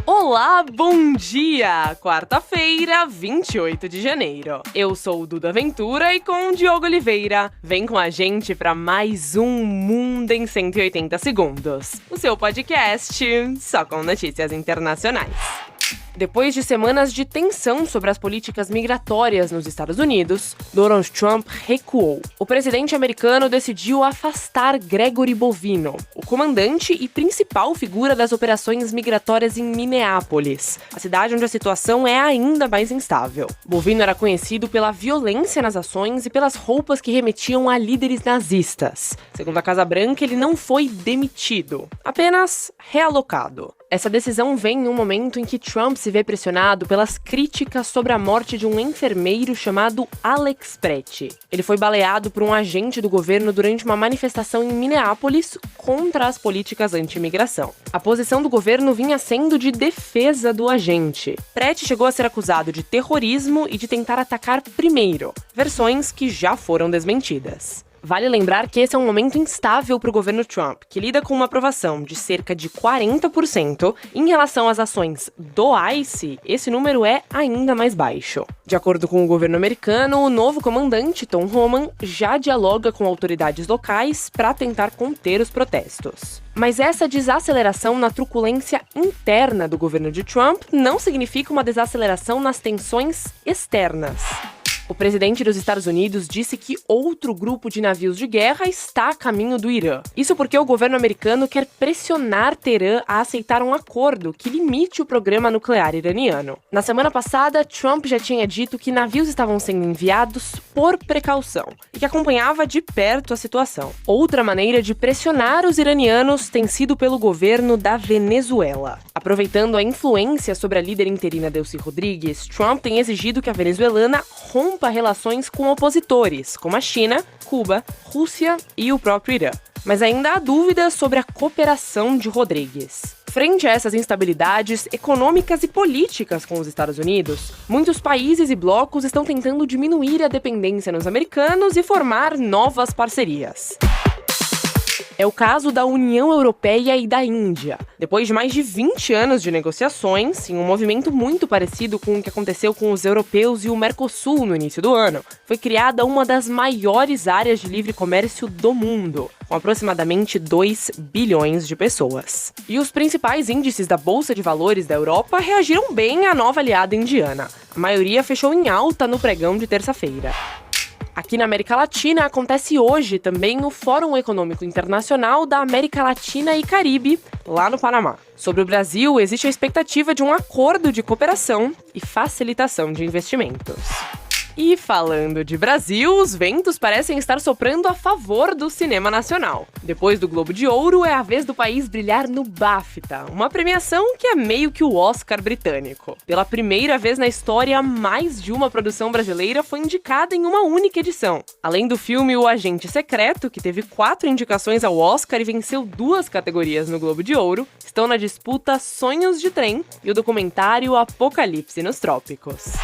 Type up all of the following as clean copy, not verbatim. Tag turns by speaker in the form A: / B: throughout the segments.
A: Olá, bom dia! Quarta-feira, 28 de janeiro. Eu sou o Duda Ventura e com o Diogo Oliveira. Vem com a gente para mais um Mundo em 180 Segundos. O seu podcast só com notícias internacionais. Depois de semanas de tensão sobre as políticas migratórias nos Estados Unidos, Donald Trump recuou. O presidente americano decidiu afastar Gregory Bovino, o comandante e principal figura das operações migratórias em Minneapolis, a cidade onde a situação é ainda mais instável. Bovino era conhecido pela violência nas ações e pelas roupas que remetiam a líderes nazistas. Segundo a Casa Branca, ele não foi demitido, apenas realocado. Essa decisão vem em um momento em que Trump se vê pressionado pelas críticas sobre a morte de um enfermeiro chamado Alex Pretti. Ele foi baleado por um agente do governo durante uma manifestação em Minneapolis contra as políticas anti-imigração. A posição do governo vinha sendo de defesa do agente. Pretti chegou a ser acusado de terrorismo e de tentar atacar primeiro, versões que já foram desmentidas. Vale lembrar que esse é um momento instável para o governo Trump, que lida com uma aprovação de cerca de 40%. Em relação às ações do ICE, esse número é ainda mais baixo. De acordo com o governo americano, o novo comandante, Tom Homan, já dialoga com autoridades locais para tentar conter os protestos. Mas essa desaceleração na truculência interna do governo de Trump não significa uma desaceleração nas tensões externas. O presidente dos Estados Unidos disse que outro grupo de navios de guerra está a caminho do Irã. Isso porque o governo americano quer pressionar Teherã a aceitar um acordo que limite o programa nuclear iraniano. Na semana passada, Trump já tinha dito que navios estavam sendo enviados por precaução e que acompanhava de perto a situação. Outra maneira de pressionar os iranianos tem sido pelo governo da Venezuela. Aproveitando a influência sobre a líder interina Delcy Rodrigues, Trump tem exigido que a venezuelana rompa relações com opositores, como a China, Cuba, Rússia e o próprio Irã. Mas ainda há dúvidas sobre a cooperação de Rodrigues. Frente a essas instabilidades econômicas e políticas com os Estados Unidos, muitos países e blocos estão tentando diminuir a dependência nos americanos e formar novas parcerias. É o caso da União Europeia e da Índia. Depois de mais de 20 anos de negociações, em um movimento muito parecido com o que aconteceu com os europeus e o Mercosul no início do ano, foi criada uma das maiores áreas de livre comércio do mundo, com aproximadamente 2 bilhões de pessoas. E os principais índices da Bolsa de Valores da Europa reagiram bem à nova aliada indiana. A maioria fechou em alta no pregão de terça-feira. Aqui na América Latina acontece hoje também o Fórum Econômico Internacional da América Latina e Caribe, lá no Panamá. Sobre o Brasil, existe a expectativa de um acordo de cooperação e facilitação de investimentos. E falando de Brasil, os ventos parecem estar soprando a favor do cinema nacional. Depois do Globo de Ouro, é a vez do país brilhar no BAFTA, uma premiação que é meio que o Oscar britânico. Pela primeira vez na história, mais de uma produção brasileira foi indicada em uma única edição. Além do filme O Agente Secreto, que teve 4 indicações ao Oscar e venceu 2 categorias no Globo de Ouro, estão na disputa Sonhos de Trem e o documentário Apocalipse nos Trópicos.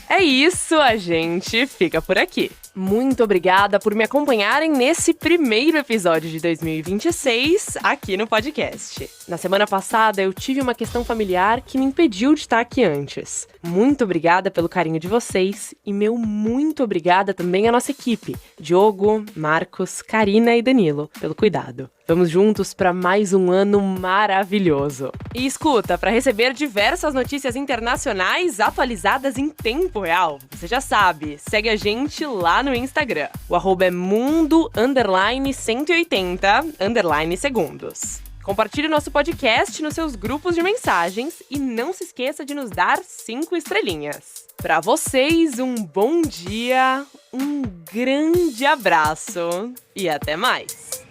A: É isso, a gente fica por aqui. Muito obrigada por me acompanharem nesse primeiro episódio de 2026 aqui no podcast. Na semana passada eu tive uma questão familiar que me impediu de estar aqui antes. Muito obrigada pelo carinho de vocês e meu muito obrigada também à nossa equipe, Diogo, Marcos, Karina e Danilo, pelo cuidado. Vamos juntos para mais um ano maravilhoso. E escuta, para receber diversas notícias internacionais atualizadas em tempo real, você já sabe, segue a gente lá no Instagram. O @ é mundo_180_segundos. Compartilhe nosso podcast nos seus grupos de mensagens e não se esqueça de nos dar 5 estrelinhas. Para vocês, um bom dia, um grande abraço e até mais!